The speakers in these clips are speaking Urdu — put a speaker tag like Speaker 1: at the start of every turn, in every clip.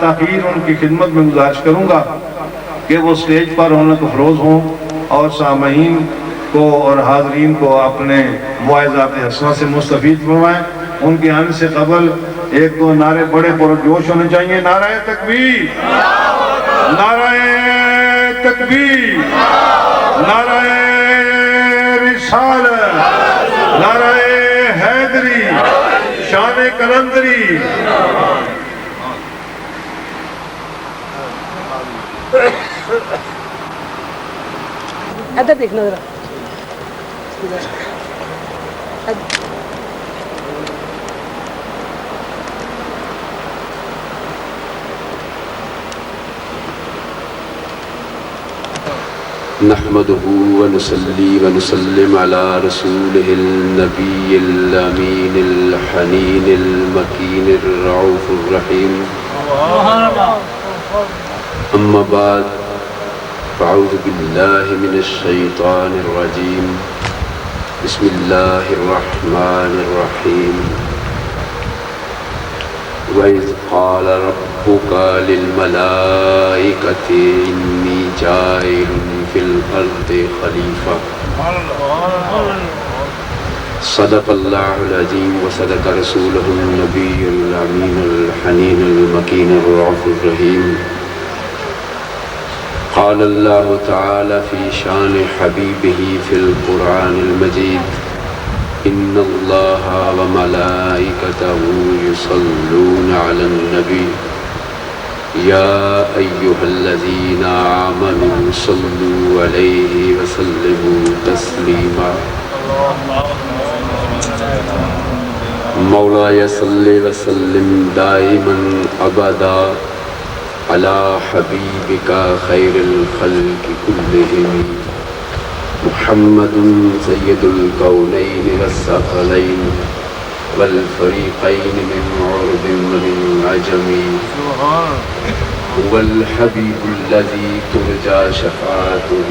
Speaker 1: تاخیر ان کی خدمت میں گزارش کروں گا کہ وہ سٹیج پر رونق افروز ہوں اور سامعین کو اور حاضرین کو اپنے واعظات حسنہ سے مستفید فرمائیں۔ ان کے آنے سے قبل ایک تو نعرے بڑے پرجوش ہونے چاہیے، نعرہ تکبیر، نعرہ تکبیر، نعرہ رسالت، نعرہ حیدری، شان کلندری۔
Speaker 2: ادھر دیکھنا ذرا۔
Speaker 3: نحمده ونصلي ونسلم على رسوله النبي الأمين الحنين المكين الرؤوف الرحيم، أما بعد، فأعوذ بالله من الشيطان الرجيم، بسم الله الرحمن الرحيم۔ وَإِذْ قَالَ رَبُّكَ لِلْمَلَائِكَةِ إِنِّي جَاعِلٌ فِي الْأَرْضِ خَلِيفَةً۔ صدق اللہ العظیم وصدق رسولہ النبی الامین الحنین المکین الرؤوف الرحیم۔ قال اللہ تعالی فی شان حبیبہ فی القرآن المجید، ان اللہ وملائکتہ یصلون علی النبی یا ایہا الذین آمنوا صلوا علیہ وسلموا تسلیما۔ مولاي صل وسلم دائما ابدا على حبيبك خير الخلق كلهم محمد سيد الكونين والثقلين والفريقين من عرب ومن عجم، هو الحبيب الذي ترجى شفاعته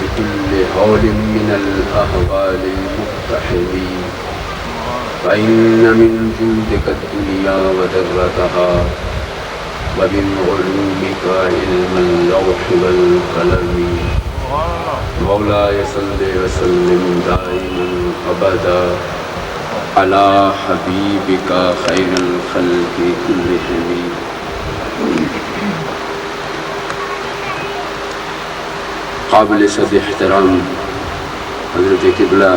Speaker 3: لكل هول من الأهوال المقتحم، فإن من جودك الدنيا وذرتها، ومن علومك علم اللوح والقلم، مولاي صل وسلم دائما أبدا على حبيبك خير الخلق كلهم۔ قابل صد احترام حضرت قبلہ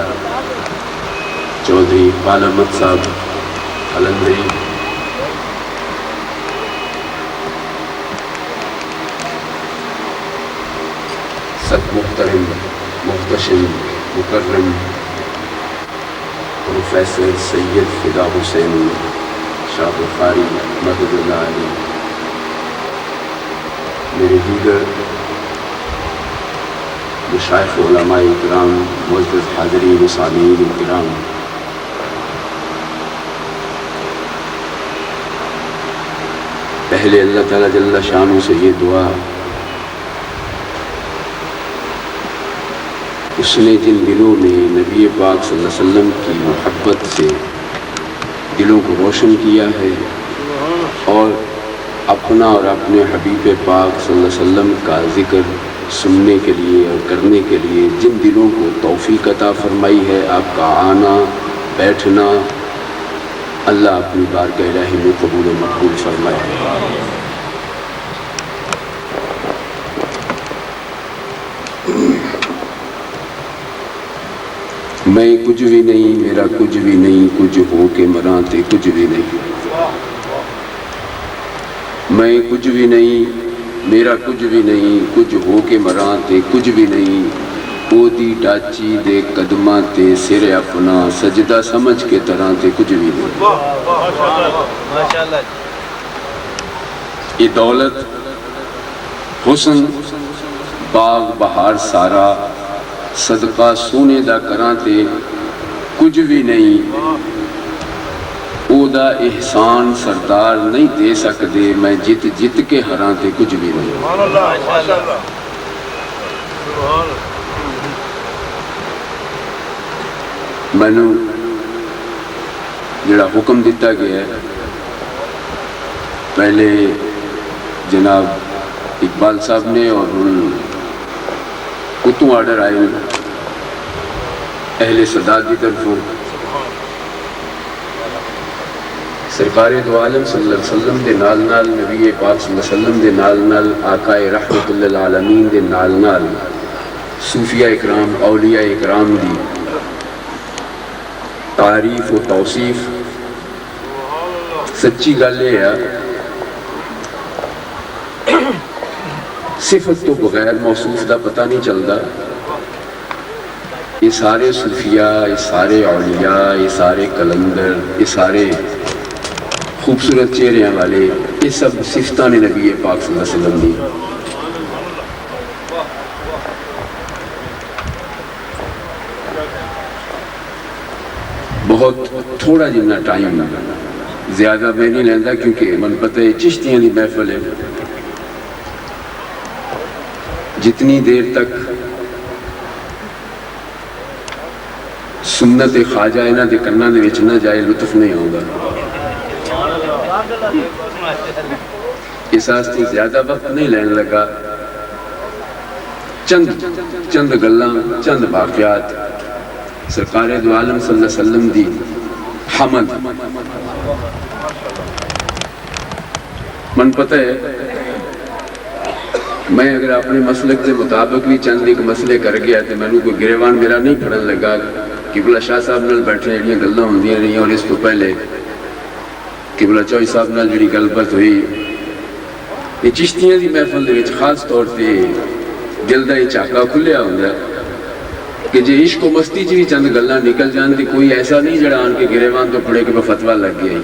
Speaker 3: چودھری اقبال احمد صاحب قلندری، صد محترم محتشم مکرم پروفیسر سید فدا حسین شاہ بخاری مدد اللہ علیہ، میرے دیگر مشائخ علماء اکرام، معزز حاضرین و سامعین اکرام، پہلے اللہ تعالیٰ جل شانہ سے یہ دعا، اس نے جن دلوں میں نبی پاک صلی اللہ علیہ وسلم کی محبت سے دلوں کو روشن کیا ہے، اور اپنا اور اپنے حبیب پاک صلی اللہ علیہ وسلم کا ذکر سننے کے لیے اور کرنے کے لیے جن دلوں کو توفیق عطا فرمائی ہے، آپ کا آنا بیٹھنا اللہ اپنی بارگاہ الہی میں قبول و مقبول فرمائے۔ میں کچھ بھی نہیں، میرا کچھ بھی نہیں، کچھ ہو کے مراں تے کچھ بھی نہیں، میں کچھ بھی نہیں، میرا کچھ بھی نہیں، کچھ ہو کے مراں تے کچھ بھی نہیں، او دی ڈاچی دے قدماں تے سر اپنا سجدہ سمجھ کے طرح تے کچھ بھی نہیں۔ یہ دولت حسن باغ بہار سارا صدقہ سونے دا کراں تے کچھ بھی نہیں، او دا احسان سردار نہیں دے سکدے، میں جت جت کے ہراں تے کچھ بھی نہیں۔ میں نے جڑا حکم دیتا گیا ہے پہلے جناب اقبال صاحب نے اور اتوں آرڈر آئے اہل صداد کی طرفوں سرکار دو عالم صلی اللہ علیہ وسلم دے نال نال نبی پاک صلی اللہ علیہ وسلم دے نال نال آقا رحمت للعالمین دے نال نال صوفیاء اکرام اولیاء اکرام دی تعریف و توصیف سچی گل یہ ہے صفت تو بغیر موصوف دا پتہ نہیں چلتا. یہ سارے صوفیاء، یہ سارے اولیاء، یہ سارے کلندر، یہ سارے خوبصورت چہرے والے، یہ سب صفتاں نے نبی پاک صلی اللہ علیہ وسلم دی. بہت تھوڑا جنا ٹائم زیادہ میں نہیں لینا کیونکہ من پتہ ہے چشتیاں دی محفل ہے. جتنی دیر تک سنت خواجہ انہاں دے کناں دے وچ نہ جائے لطف نہیں ہوگا. اس واسطے زیادہ وقت نہیں لینے لگا. چند گلاں چند واقعات سرکار دو عالم صلی اللہ علیہ وسلم دی حمد. من پتہ ہے میں اگر اپنے مسلک کے مطابق بھی چند ایک مسئلے کر گیا تو میں نے کوئی گریوان میرا نہیں پڑھن لگا. قبلہ شاہ صاحب نال بیٹھے جڑیاں گلاں ہوندیاں رہیاں اور اس تو پہلے قبلہ چوئی صاحب نال جڑی گل بات ہوئی یہ چشتیاں دی محفل دے وچ خاص طور تے دل دا یہ چاکا کھلیا ہوندا ہے کہ جے عشق و مستی چ بھی چند گلاں نکل جان تے کوئی ایسا نہیں جڑا آن کے گریوان تو پڑے کہ فتویٰ لگ گیا.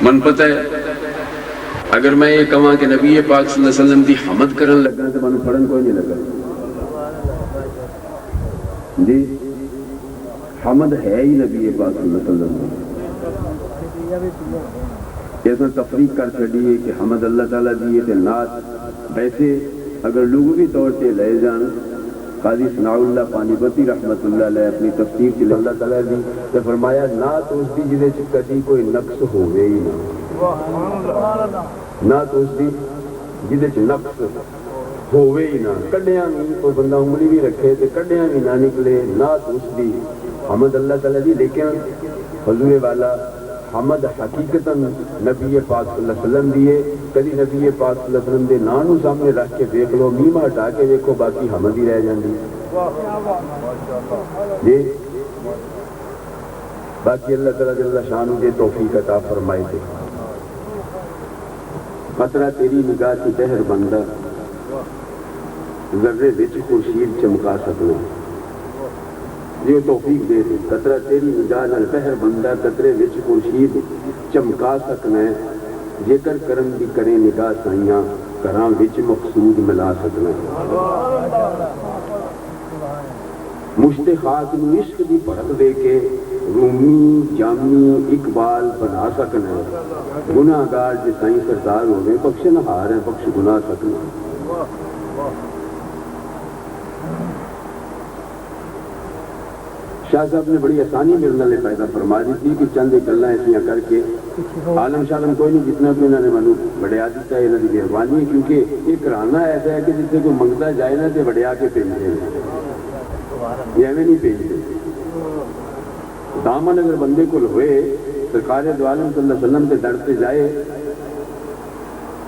Speaker 3: من پتہ ہے اگر میں یہ کہاں کہ نبی پاک صلی اللہ علیہ وسلم دی حمد کرن لگا تو میں پڑھن کوئی نہیں لگا. جی حمد ہے ہی نبی پاک صلی اللہ علیہ وسلم ایسا تفریق کر چڑی ہے کہ حمد اللہ تعالیٰ دی ہے نعت. ویسے اگر لغوی طور سے لے جان قاضی ثناء اللہ پانی پتی رحمت اللہ علیہ اپنی تفسیر سے اللہ تعالیٰ دی تو فرمایا نعت اس دی جدے کدی کوئی نقص ہوئے ہی نہ. نعت اس دی جدے نقص ہوئے ہی نہ. کڈیاں نہیں کوئی بندہ انگلی بھی رکھے تو کڈیاں بھی نہ نکلے. نعت اس دی حمد اللہ تعالیٰ دی. لیکن حضور والا حمد حقیقتاً نبی پاک صلی اللہ علیہ وسلم دیے. کدی نبی پاک صلی اللہ علیہ وسلم دے نام سامنے رکھ کے دیکھ لو میمہ ہٹا کے دیکھو باقی حمد ہی رہ جاندی جی. باقی اللہ تعالیٰ جل شانہ دے توفیق عطا فرمائے دے. قطرہ تیری نگاہ کی بہر بندہ ذرے وچ خورشید چمکا سکنا. یہ توفیق دے دے. قطرہ تیری نگاہ نال بہر بندہ قطرے وچ خورشید چمکا سکنا ہے. جے کر کرم دی کرے نگاہ سائیاں کراں وچ مقصود ملا سکنا ہے. مشت خاک نو عشق دی پرکھ دے کے رومی جامی اقبال بنا سکنا ہے. گناہ گار جے سائیں سردار ہوئے بخشن ہار ہے بخش گناہ سکنا. شاہ صاحب نے بڑی آسانی میرے نال پیدا فرما دی تھی کہ چند گلاں ایسیاں کر کے عالم شالم کوئی نہیں جتنا بھی انہوں نے مینوں وڈیا دیتا ہے انہوں کی مہربانی ہے. کیونکہ یہ کرانا ایسا ہے کہ جتنے کوئی منگتا جائے نا تو وڈیا کے بھیجتے ہیں یہ ایویں نہیں بھیجتے. دامن اگر بندے کو ہوئے سرکار دو عالم صلی اللہ علیہ وسلم کے در سے جائے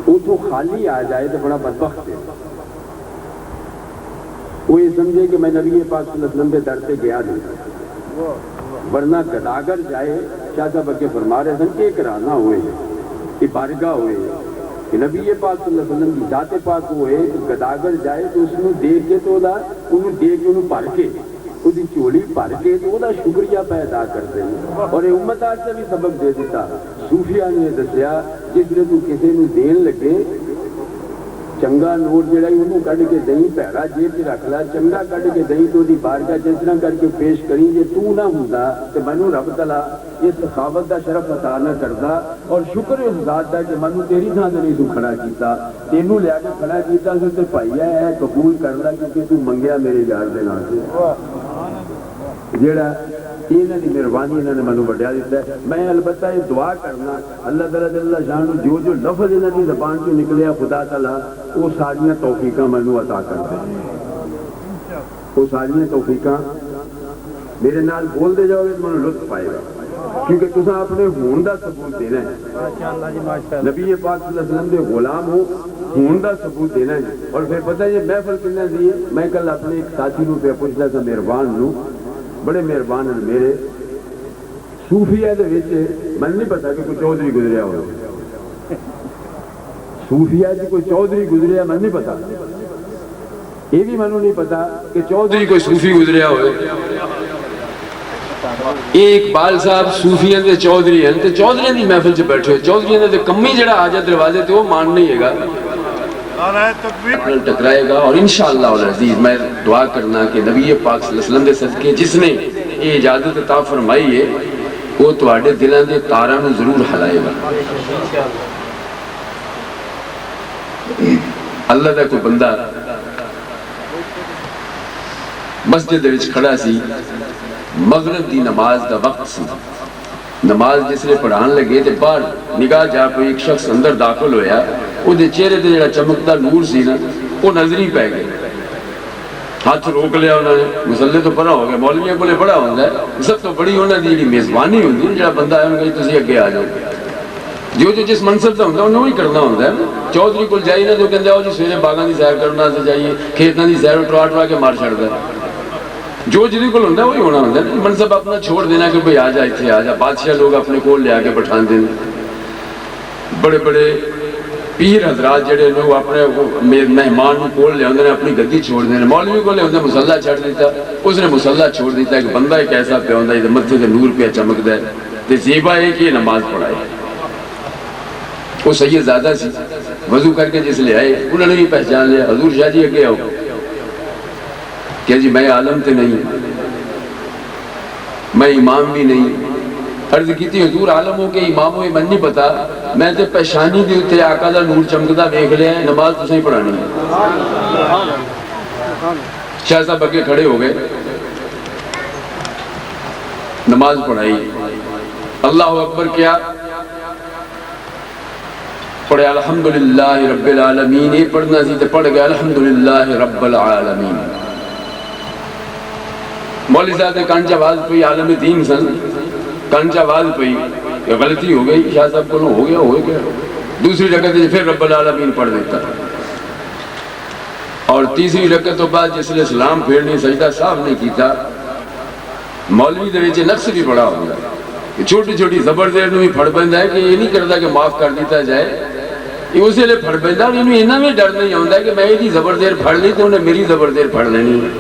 Speaker 3: اتوں خالی آ جائے تو بڑا بدبخت ہے. وہ یہ سمجھے کہ میں نبی پاک صلی اللہ علیہ وسلم کے در سے گیا نہیں. ورنہ گداگر جائے شاہ صاحب کے فرما رہے ہیں کہ کرانا ہوئے کہ بارگاہ ہوئے کہ نبی پاک صلی اللہ علیہ وسلم کی ذات پاک ہوئے کہ گداگر جائے تو اس کو دیکھ کے تو انہوں دیکھ کے انہوں بھر کے وہی چولی بھر کے تو وہ شکریہ پہ ادا کرتے ہیں. اور یہ امت آج سے بھی سبق دے دیتا. صوفیاء نے دسیا جس نے تو کسی نے دین لگے چنگا نوٹ جڑا انہوں کڈ کے دیں پیڑا جیب سے رکھ لا. چنگا کڈ کے دیں تو دی بارگاہ جس طرح کر کے پیش کری جے تو نہ ہوندا تے مینوں رب تعالیٰ یہ سخاوت دا شرف عطا نہ کردا. اور شکر اس ذات دا کہ مینوں تیری تھاں تے نہیں تو کھڑا کیتا. تینوں لے کے کھڑا کیتا تے بھائیا ہے قبول کر لا کیونکہ تو منگیا میرے یار دے نال سے. جڑا انہاں دی مہربانی انہاں نے مینوں وڈیا دیتا ہے. میں البتہ یہ دعا کرنا اللہ تعالیٰ جل شانہ جو لفظ انہاں دی زبان چوں نکلیا خدا تعالیٰ وہ ساریاں توفیقاں مینوں عطا کر دے. وہ ساریاں توفیقاں میرے نال بول دے جاؤ گے تو مجھے لطف آئے گا، کیونکہ تساں اپنے ہون دا ثبوت دینا ہے. نبی پاک صلی اللہ علیہ وسلم دے غلام ہو، ہون دا ثبوت دینا ہے. اور پھر پتہ ہے یہ محفل کنے دی ہے. میں کل اپنے ایک ساتھی نو پہ پوچھدا سا مہربان نو، بڑے مہربان ہیں میرے صوفیہ دے وچ میں نہیں پتا کہ کوئی چودھری گزریا ہو. صوفیہ جی کوئی چودھری گزریا میں نہیں پتا، یہ بھی مینوں نہیں پتا کہ چودھری کوئی صوفی گزریا ہوئے. یہ اقبال صاحب صوفیاں دے چودھری ہیں تے چودھریاں دی محفل چ بیٹھے ہوئے. چودھریاں دے کمی جڑا آ جائے دروازے تے وہ مان نہیں ہے گا، ٹکرائے گا. اور انشاءاللہ العزیز میں دعا کرنا کہ نبی پاک صلی اللہ علیہ وسلم دے صدقے جس نے یہ اجازت عطا فرمائی ہے وہ تواڈے دلاں دے تاراں نوں ضرور ہلائے گا. اللہ دا کوئی بندہ مسجد دے وچ کھڑا سی، مغرب دی نماز دا وقت سی. نماز جس نے پڑھان لگے تے باہر نگاہ جا پہ ایک شخص اندر داخل ہویا، وہ دے چہرے تے جڑا چمکتا نور سی نا وہ نظر ہی پہ گئے. ہاتھ روک لیا انہوں نے، مسلے تو پڑا ہو گیا. مولویوں کو بڑا ہوتا ہے، سب تو بڑی انہوں نے میزبانی ہوتی ہے. جڑا بندہ ہے انہوں نے تسی اگے آ جاؤ، جو جس منصب سے ہوتا ہے انہوں نے کرنا ہوتا ہے. چودھری کو جائیے نا تو کہتے آؤ جی سویرے باغاں دی سیر کرنا سے جائیے، کھیتاں دی سیر ٹرا ٹرا کے مار چھڑتا ہے. جو جدی کو ہوتا ہے وہی ہونا ہوتا ہے. منصب اپنا چھوڑ دینا کہ بھئی آ جا اتنے آ جا. بادشاہ لوگ اپنے کول لے آ کے بٹھان دیں. بڑے بڑے پیر حضرات جڑے لوگ اپنے مہمان کول لے آتے ہیں اپنی گدی چھوڑ دیں. مولوی کو لے آتے مسلح چھڑ دیتا، اس نے مسلح چھوڑ دیتا کہ بندہ ایک ایسا پہ ہوتا ہے متھے سے نور پہ چمکتا ہے تے زیبا ہے کہ یہ نماز پڑھائے. وہ سید زادہ سی، وضو کر کے جس لے آئے انہوں نے بھی پہچان لیا. حضور شاہ جی اگے آؤ. کہ جی میں عالم تے نہیں، میں امام بھی نہیں. عرض کی تھی حضور عالم ہو کے امام ہوئے من نہیں پتا، میں تے پیشانی دے تے آقا دا نور چمکدا دیکھ لیا ہے. نماز تو صحیح پڑھانی ہے. شاہ صاحب اگے کھڑے ہو گئے، نماز پڑھائی، اللہ اکبر کیا، پڑھے الحمدللہ رب العالمین. یہ پڑھنا سی تے پڑھ گئے الحمدللہ رب العالمین. مولوی صاحب نے کانچ آواز پئی، عالم دین سن، کانچ آواز پئی، غلطی ہو گئی. شاہ صاحب کو ہو گیا. دوسری رکعت پھر رب العالمین پڑھ دیتا. اور تیسری رکعت تو بعد جس نے سلام پھیرنے سجدہ صاحب نے کیتا. مولوی دے وچ نقص بھی بڑا ہو گیا. چھوٹی چھوٹی زبر دیر نو بھی پھڑ پیندا ہے کہ یہ نہیں کرتا کہ معاف کر دیتا جائے. یہ اسی لیے پھڑ پیندا، انہوں انہاں بھی ڈر نہیں آتا کہ میں یہ زبر دیر پھڑ لی تو انہیں میری زبر دیر پھڑ لینی ہے.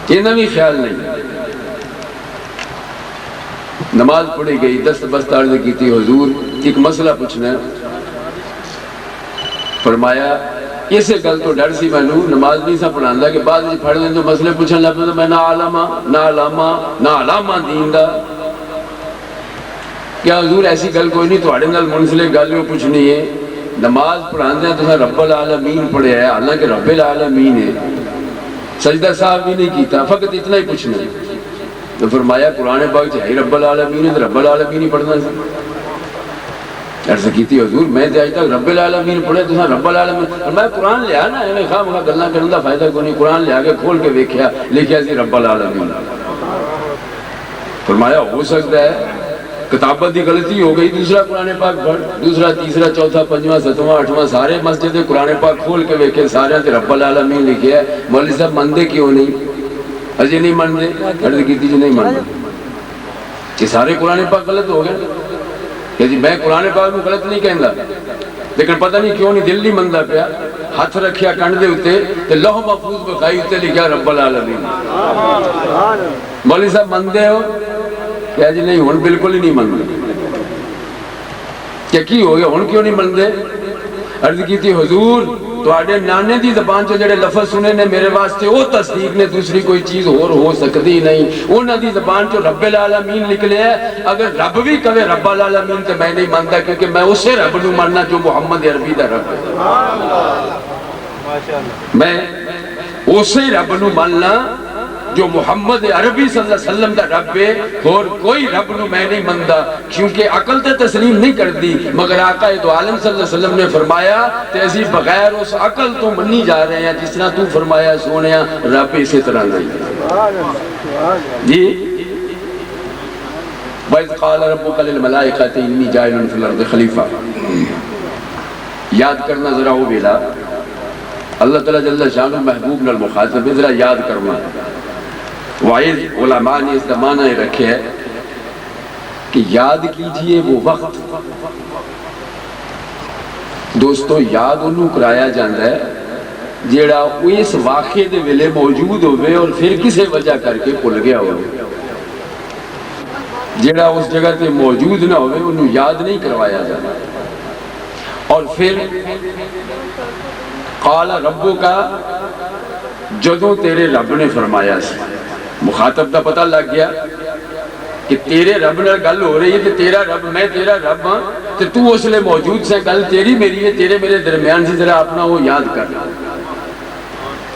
Speaker 3: انہاں بھی خیال نہیں. نماز پڑھی گئی، دست بست عرض کی تھی حضور ایک مسئلہ پوچھنا ہے. فرمایا اسے گل تو ڈر سی مینوں نماز نہیں سا پڑھاندا کہ بعد وچ پڑھ لیں تو مسئلے پوچھن لگ پیا میں نہ عالم نہ علامہ دین دا. کیا حضور ایسی گل کوئی نہیں تواڈے نال منسلک گل وہ پوچھنی ہے. نماز پڑھاندے تساں رب العالمین پڑھیا ہے، حالانکہ رب العالمین ہے. سجدہ صاحب بھی نہیں کیتا، فقط اتنا ہی پوچھنا ہے. تو فرمایا قرآن پاک ہے رب العالمین ہے تو رب العالمین ہی پڑھنا سی. عرض کی تھی حضور میں تے اج تک رب العالمین پڑھے تساں رب العالمین. میں قرآن لیا نا ایویں خواہ مخواہ گلاں کرن دا فائدہ کوئی نہیں. قرآن لیا کے کھول کے ویکھیا لکھیا سی رب العالمین. فرمایا ہو سکتا ہے کتابت دی غلطی ہو گئی، دوسرا قرآن پاک پڑھ. دوسرا تیسرا چوتھا پنجواں ستواں آٹھواں سارے مسجد قرآن پاک کھول کے ویکھے سارے تے رب العالمین لکھیا ہے. مولوی صاحب مندے کیوں نہیں؟ اجے نہیں مانتے. عرض کی تھی جی نہیں مانتے کہ سارے قرآن پاک غلط ہو گئے. کہ جی میں قرآن پاک میں غلط نہیں کہندا، لیکن پتہ نہیں کیوں نہیں دل نہیں مندا پیا. ہاتھ رکھیا کنڈ دے اوتے تے لوح محفوظ بخائی اوتے لکھیا رب العالمین. مولوی صاحب مندے ہو؟ کہ جی نہیں ہن بالکل ہی نہیں مندے. کہ کی ہو گیا ہن کیوں نہیں مندے؟ عرض کی تھی حضور تواڈے نانے دی زبان چ جڑے لفظ سنے نے میرے واسطے وہ تصدیق نے، دوسری کوئی چیز اور ہو سکتی نہیں. انہاں دی زبان چ رب العالمین نکلے ہے. اگر رب بھی کہے رب العالمین تے میں نہیں مانتا، کیونکہ میں اسے رب نو ماننا جو محمد عربی دا رب ہے. میں اسے رب نو ماننا جو محمد عربی صلی اللہ علیہ وسلم دا رب ہے اور کوئی رب نو میں نہیں مندا، کیونکہ عقل تے تسلیم نہیں کردی، مگر آقا دو عالم صلی اللہ علیہ وسلم نے فرمایا تے اسی بغیر اس عقل تو منی جا رہے ہیں جس طرح تو فرمایا سونیا رب اسی طرح نہیں جی۔ وَإِذْ قَالَ رَبُّكَ لِلْمَلَائِكَةِ إِنِّي جَاعِلٌ فِي الْأَرْضِ خلیفہ، یاد کرنا ذرا وہ ویلا اللہ تعالیٰ جل شانہ محبوب نال مخاطب ذرا یاد کرنا۔ وعید علماء نے اس زمانہ رکھے ہے کہ یاد کیجئے وہ وقت، دوستو یاد انہوں کرایا جاندہ ہے جیڑا اس واقعے دے ویلے موجود ہوئے اور پھر کسے وجہ کر کے بھول گیا ہوئے، جیڑا اس جگہ تے موجود نہ ہوئے انہوں یاد نہیں کروایا جاتا۔ اور پھر قال ربو کا جدوں تیرے رب نے فرمایا سی، مخاطب دا پتہ لگ گیا کہ تیرے رب نے گل ہو رہی ہے کہ تیرا رب میں تیرا رب ہاں تو تو اس لئے موجود سے گل تیری میری ہے، تیرے میرے درمیان سے ذرا اپنا وہ یاد کر۔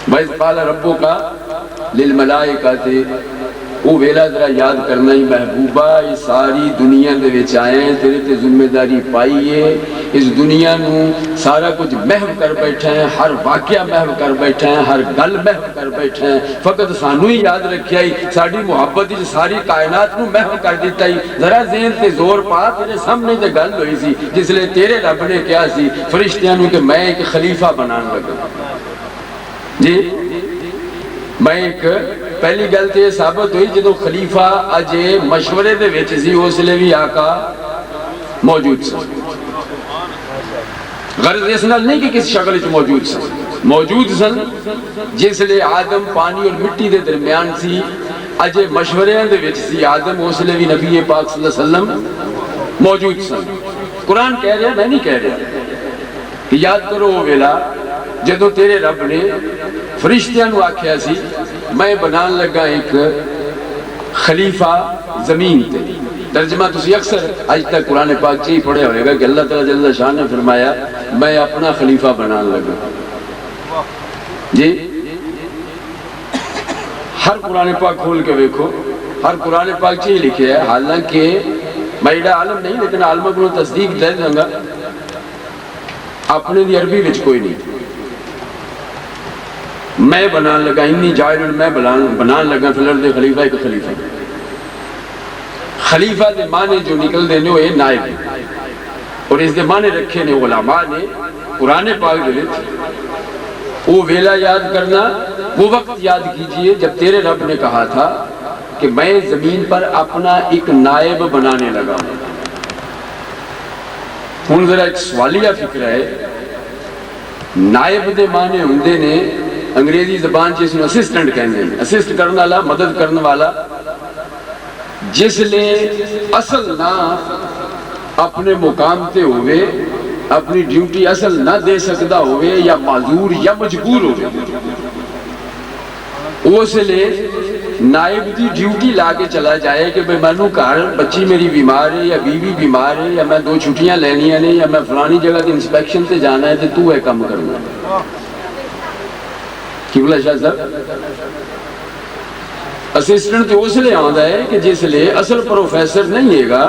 Speaker 3: وَإِذْ قَالَ رَبُّكَ لِلْمَلَائِكَةِ، وہ ویلا ذرا یاد کرنا ہی محبوبہ، یہ ساری دنیا دے وچ آئے ہیں، تیرے تے ذمہ داری پائی ہے، اس دنیا نو سارا کچھ محو کر بیٹھے ہیں، ہر واقعہ محو کر بیٹھے ہیں، ہر گل محو کر بیٹھے ہیں، فقط سانو ہی یاد رکھیا ہی، ساری محبت ہی ساری کائنات نو محو کر دیتا ہی۔ ذرا ذہن تے زور پا، تیرے سامنے تے گل ہوئی سی جس لئے تیرے رب نے کیا سی فرشتیاں نو کہ میں ایک خلیفہ بنان لگا جی۔ میں ایک پہلی گل تے ثابت ہوئی جدو خلیفہ اجے مشورے دے وچ سی اس لئے بھی آقا موجود سی، غرض اس نال نہیں کہ کس شکل وچ موجود سی، موجود سن جس لئے آدم پانی اور مٹی دے درمیان سی، اجے مشورے دے وچ سی آدم اس لئے بھی نبی پاک صلی اللہ علیہ وسلم موجود سن۔ قرآن کہہ رہا ہے، میں نہیں کہہ رہا کہ یاد کرو وہ ویلا جدو تیرے رب نے فرشتیاں نو آکھیا سی میں بنان لگا ایک خلیفہ زمین تے۔ ترجمہ تسی اکثر آج تک قرآن پاک چاہی پڑھے ہوئے گا کہ اللہ تعالیٰ جل شان نے فرمایا میں اپنا خلیفہ بنان لگا جی۔ ہر قرآن پاک کھول کے دیکھو، ہر قرآن پاک چاہی لکھے ہے، حالانکہ میں ایڈا عالم نہیں لیکن عالمہ کو تصدیق دے دوں گا، اپنے دی عربی وچ کوئی نہیں۔ میں بنان لگا انی جائل، میں بنان لگا فی الارض خلیفہ، ایک خلیفہ۔ خلیفہ دے معنی جو نکل دینے ہوئے نائب، اور اس دے معنی رکھے نے علماء نے قرآن پاک دے وہ ویلا یاد کرنا، وہ وقت یاد کیجئے جب تیرے رب نے کہا تھا کہ میں زمین پر اپنا ایک نائب بنانے لگا ہوں۔ ہوں ذرا ایک سوالیہ فکر ہے، نائب دے معنی ہوندے نے انگریزی زبان جس نے اسسٹنٹ کہندے ہیں، اسسٹ کرنے والا، مدد کرنے والا، جس لے اصل نہ اپنے مقام تے ہوئے، اپنی ڈیوٹی اصل نہ دے سکتا ہوئے، یا معذور یا مجبور ہوئے، اس لے نائب دی ڈیوٹی لا کے چلا جائے کہ بھئی میں گھر بچی میری بیمار ہے یا بیوی بیمار ہے یا میں 2 چھٹیاں لینی ہیں یا میں فلانی جگہ کی انسپیکشن تے جانا ہے تو ہے کم کرنا۔ کی بولا شاہ صاحب؟ اسسٹنٹ تو اس لئے آندہ ہے کہ جس لئے اصل پروفیسر نہیں ہے گا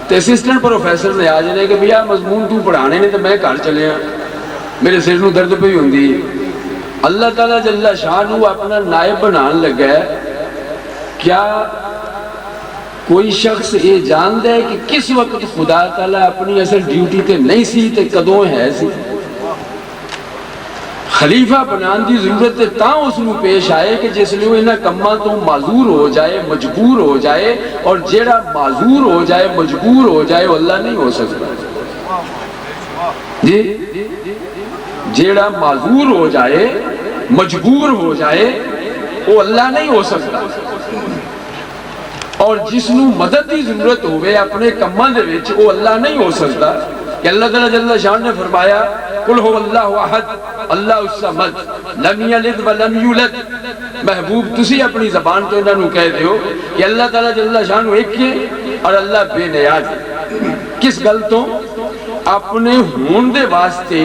Speaker 3: تو اسسٹنٹ پروفیسر نے آ جانے کہ بھیا مضمون تو پڑھانے نے تو میں گھر چلے ہیں، میرے سر نو درد پہ ہی ہوندی۔ اللہ تعالیٰ جل شانہ اپنا نائب بنان لگا ہے۔ کیا کوئی شخص یہ جانتا ہے کہ کس وقت خدا تعالیٰ اپنی اصل ڈیوٹی تے نہیں سی تے کدوں ہے سی؟ خلیفہ بنان دی ضرورت ہے تاں اس نو پیش آئے کہ جس لئے انہاں کماں تو معذور ہو جائے، مجبور ہو جائے، اور جیڑا معذور ہو جائے، مجبور ہو جائے وہ اللہ نہیں ہو سکتا جی۔ جیڑا معذور ہو جائے، مجبور ہو جائے، وہ اللہ نہیں ہو سکتا، اور جس نو مدد دی ضرورت ہوئے اپنے کماں دے وچ وہ اللہ نہیں ہو سکتا۔ کہ اللہ تعالیٰ جل شان نے فرمایا قل هو اللہ احد اللہ الصمد لم یلد ولم یولد۔ محبوب تسی اپنی زبان تو انہوں کہہ دیو کہ اللہ تعالیٰ جل شان ایک ہے اور اللہ بے نیاز ہے۔ کس گل تو؟ اپنے ہون دے واسطے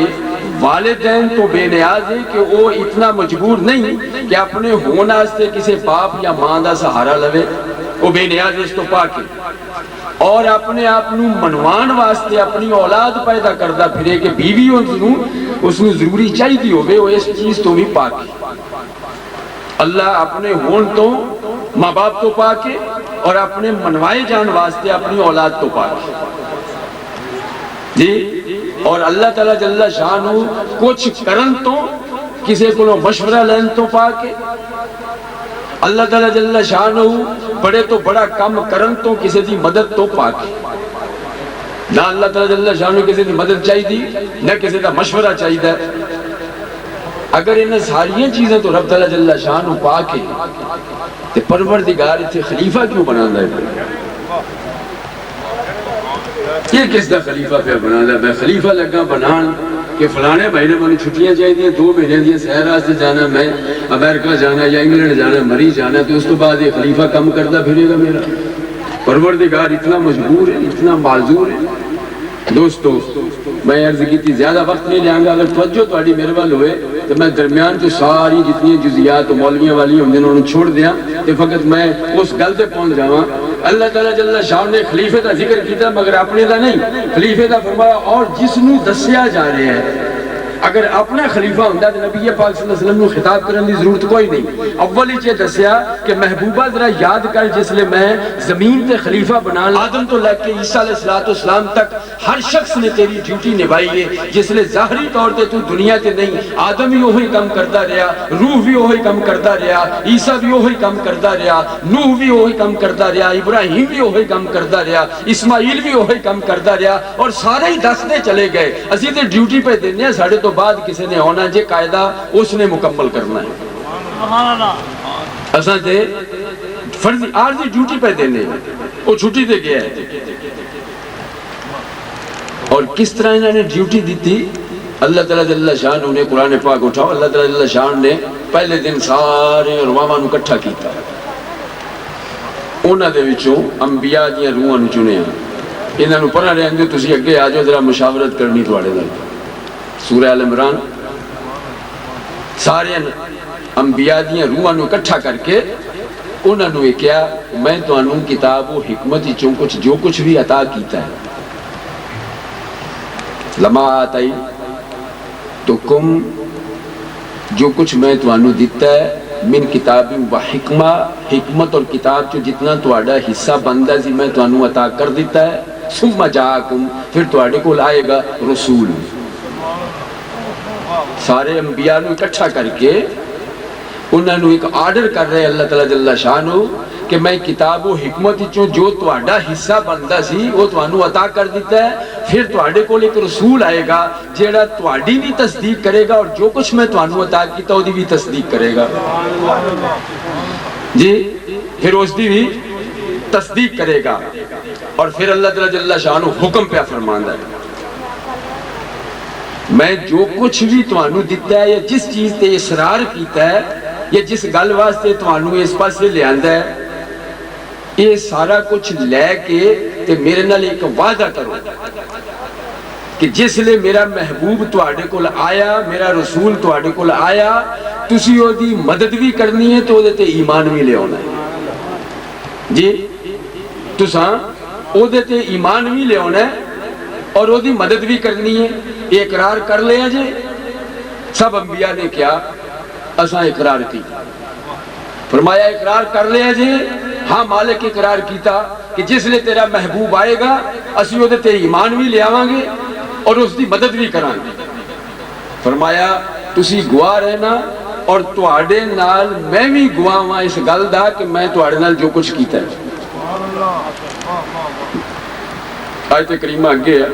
Speaker 3: والدین تو بے نیاز ہے کہ وہ اتنا مجبور نہیں کہ اپنے ہون واسطے کسی باپ یا ماں دا سہارا لوے، وہ بے نیاز اس تو پاک ہے، اور اپنے آپ نو منوان واسطے اپنی اولاد پیدا کردا پھرے کہ بیوی اس نو ضروری چاہیے ہوئے، وہ اس چیز تو بھی پاک ہے۔ اللہ اپنے ہون تو ماں باپ تو پاک ہے اور اپنے منوائے جان واسطے اپنی اولاد تو پاک ہے جی۔ اور اللہ تعالیٰ جل شانہ کچھ کرن تو کسی کو مشورہ لین تو پاک ہے، اللہ تعالیٰ جل شانہ بڑے تو بڑا کام کرن تو کسی دی مدد تو پاک ہے، نہ اللہ تعالیٰ جل شانہ کسی دی مدد چاہیے نہ کسی دا مشورہ چاہیے۔ اگر انہیں ساری چیزیں تو رب تعالیٰ جل شانہ پاک ہے تو پروردگار اتنے خلیفہ کیوں بنانا ہے؟ یہ کس دا خلیفہ پہ بنانا ہے؟ میں خلیفہ لگا بنان کہ فلانے بھائی نے مجھے چھٹیاں چاہیے 2 مہینے دیا سیر واسطے جانا، میں امریکہ جانا یا انگلینڈ جانا، مری جانا، تو اس تو بعد یہ خلیفہ کم کرتا پھرے گا میرا؟ پروردگار اتنا مجبور ہے، اتنا معذور ہے۔ دوستو میں عرض کی تھی زیادہ وقت نہیں لیں گا، اگر توجہ تھوڑی میرے وال ہوئے تو میں درمیان تو ساری جتنی جزیات مولویاں والی ہوں جنہوں نے چھوڑ دیا کہ فقط میں اس گل تے پہنچ جاواں۔ اللہ تعالیٰ جل شان نے خلیفے کا ذکر کیتا مگر اپنے دا نہیں، خلیفے دا فرمایا اور جس نو دسیا جا رہے ہیں اگر اپنا خلیفہ ہوندہ تو نبی پاک صلی اللہ علیہ وسلم نے خطاب کرنے دی ضرورت کوئی نہیں۔ اول ہی دسیا کہ محبوبہ ذرا یاد کر جس لئے میں زمین تے خلیفہ بنا آدم تو لے کے عیسیٰ علیہ السلام تک ہر شخص نے تیری ڈیوٹی نبھائی ہے، جس لئے ظاہری طور تے تو دنیا تے نہیں، آدم بھی وہی کم کرتا رہا، روح بھی وہی کم کرتا رہا، عیسیٰ بھی وہی کم کرتا رہا، نوح بھی وہی کم کرتا رہا، ابراہیم بھی وہی کم کرتا رہا، اسماعیل بھی وہی کم کرتا رہا، اور سارے ہی دستے چلے گئے۔ اسی تے ڈیوٹی پہ دینے ہیں، ساڑھے تو بعد کسی نے ہونا جے قائدہ اس نے مکمل کرنا ہے۔ اساں تے فرضی عارضی ڈیوٹی پہ دینے وہ چھٹی دے گیا ہے۔ اور کس طرح انہوں نے ڈیوٹی دیتی؟ اللہ تعالیٰ جل شان نے قرآن پاک اٹھاؤ، اللہ تعالیٰ جل شان نے پہلے دن سارے رواواں نو اکٹھا کیتا، انہاں دے وچوں انبیاء دیاں روحاں نو چنیا، انہاں نو پڑھا رہے ہیں تسی اگے آ جاؤ ذرا مشاورت کرنی تواڈے نال۔ سورہ آل عمران سارے انبیاء دیاں روحاں نو اکٹھا کر کے انہاں نو کیا میں تانوں کتاب و حکمت چوں کچھ جو کچھ بھی عطا کیتا ہے، لما آتائی تو کم جو کچھ میں تانوں دیتا ہے من کتاب و حکمہ، حکمت اور کتاب جو جتنا تواڈا حصہ بندہ سی میں تانوں عطا کر دیتا ہے، ثم جاءکم پھر تواڈے کول آئے گا رسول۔ سارے انبیاء نو اکٹھا کر کے انہوں نے ایک آرڈر کر رہے اللہ تعالیٰ جل شانہ کہ میں کتاب و حکمت چوں جو تواڈا حصہ بندا سی وہ تانوں عطا کر دیتا ہے، پھر تواڈے کول ایک رسول آئے گا جیڑا تواڈی بھی تصدیق کرے گا اور جو کچھ میں تانوں عطا کیتا وہ دی بھی تصدیق کرے گا جی، پھر اس دی بھی تصدیق کرے گا۔ اور پھر اللہ تعالیٰ جل شانہ حکم پہ فرماندا ہے میں جو کچھ بھی تانوں دیتا ہے یا جس چیز تے اصرار کیتا ہے یا جس گل واسطے تانوں اس پاسے لے آندا ہے یہ سارا کچھ لے کے تے میرے نال ایک وعدہ کرو کہ جس لئے میرا محبوب تواڈے کول آیا، میرا رسول تواڈے کول آیا، تسی او دی مدد بھی کرنی ہے تو او دے تے ایمان بھی لے آنا ہے جی، تساں او دے تے ایمان بھی لے آنا ہے اور او دی مدد بھی کرنی ہے۔ اقرار کر لیا جے، سب انبیاء نے کیا اساں اقرار کی، فرمایا اقرار کر لیا جے، ہاں مالک اقرار کیتا کہ جس لئے تیرا محبوب آئے گا اسی وہ تے ایمان بھی لے آواں گے اور اس دی مدد بھی کران گے۔ فرمایا تسی گواہ رہنا اور تواڈے نال میں بھی گواہ ہاں اس گل دا کہ میں تواڈے نال جو کچھ کیتا ہے۔ آیت کریمہ اگے ہے،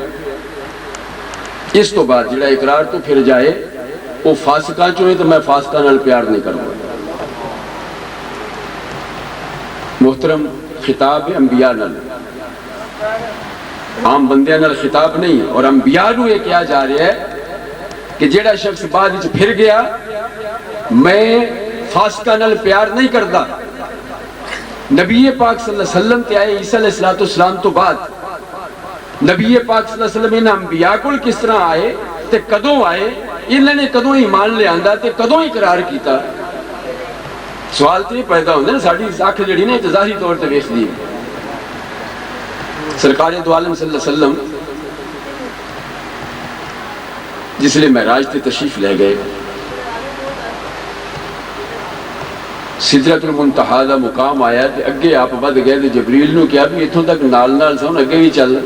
Speaker 3: اس تو بعد جڑا اقرار تو پھر جائے وہ فاسقاں چوئے تو میں فاسقاں نال پیار نہیں کروں گا۔ محترم خطاب انبیاء نال، عام بندیاں نال خطاب نہیں، اور انبیاء نو یہ کیا جا رہا ہے کہ جڑا شخص بعد وچ پھر گیا میں فاسقاں نال پیار نہیں کردا۔ نبی پاک صلی اللہ علیہ وسلم تے آئے عیسیٰ علیہ السلام تو بعد نبی پاک صلی اللہ علیہ وسلم ان انبیاء کو کس طرح آئے تے کدوں آئے، انہوں نے کدوں ایمان لے آندا تے کدوں اقرار کیتا؟ سوال تو یہ پیدا ہوندے نا، ساڈی اکھ جڑی نے ظاہری طور تے ویکھدی ہے۔ سرکار دو عالم صلی اللہ علیہ وسلم جس لئے معراج تے تشریف لے گئے، سدرۃ المنتہا دا مقام آیا تے اگے آپ ود گئے تے جبریل نو کہا بھی اتھوں تک نال نال سن، اگے بھی چل۔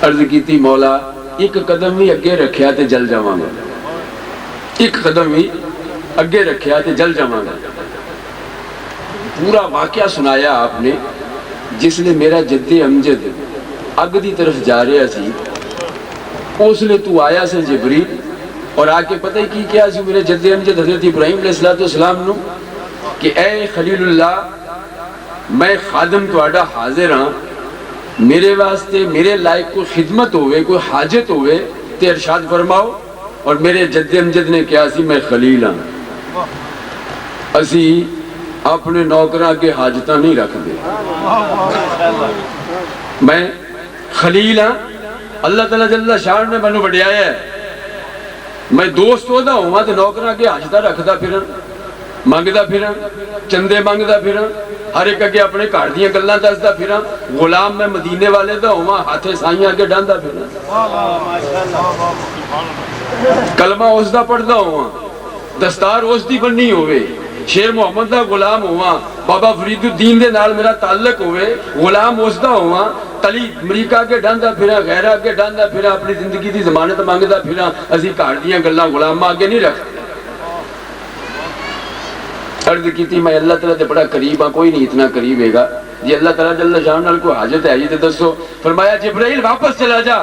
Speaker 3: عرض کیتی مولا ایک قدم بھی اگے رکھیا تے جل جاواں گا، ایک قدم بھی اگے رکھیا تے جل جاواں گا۔ پورا واقعہ سنایا آپ نے، جس لئے میرا جد امجد اگ دی طرف جا رہا سی، اس لئے تو آیا سے جبریل اور آ کے پتہ ہی کی کیا سی میرے جد امجد حضرت ابراہیم علیہ السلام نو کہ اے خلیل اللہ، میں خادم تواڈا حاضر ہاں، میرے واسطے میرے لائق کوئی خدمت ہوئے، کوئی حاجت ہوئے تے ارشاد فرماؤ۔ اور میرے جد امجد نے کیا سی میں خلیل ہاں، اسی اپنے نوکراں کے حاجتاں نہیں رکھ دے، میں خلیل ہاں، اللہ تعالیٰ جل شان نے مینوں وڈیایا ہے، میں دوست ہودا ہوا تے نوکراں کے حاجتاں رکھدا پھراں، منگدا پھراں، چندے منگدا پھراں، ہر ایک اگے اپنے گھر دیاں گلاں دسدا پھراں، غلام میں مدینے والے دا ہوا، ہاتھے سائیاں اگے ڈاندا پھراں، کلمہ اس دا پڑھدا ہوا، دستار اس دی بننی ہوئے، شیر محمد دا غلام ہوا، بابا فرید الدین دے نال میرا تعلق ہوئے، غلام اس دا ہوا، تلی امریکہ کے ڈاندا پھرا، غیرہ کے ڈاندا پھرا، اپنی زندگی دی ضمانت مانگدا پھرا، اسی گھر دیاں گلاں غلام آگے نہیں رکھتے۔ عرض کیتی میں اللہ تعالیٰ دے بڑا قریب ہاں، کوئی نہیں اتنا قریب ہے گا جی اللہ تعالیٰ جل شان نال کوئی حاجت ہے یہ دسو۔ فرمایا جبرائیل واپس چلا جا،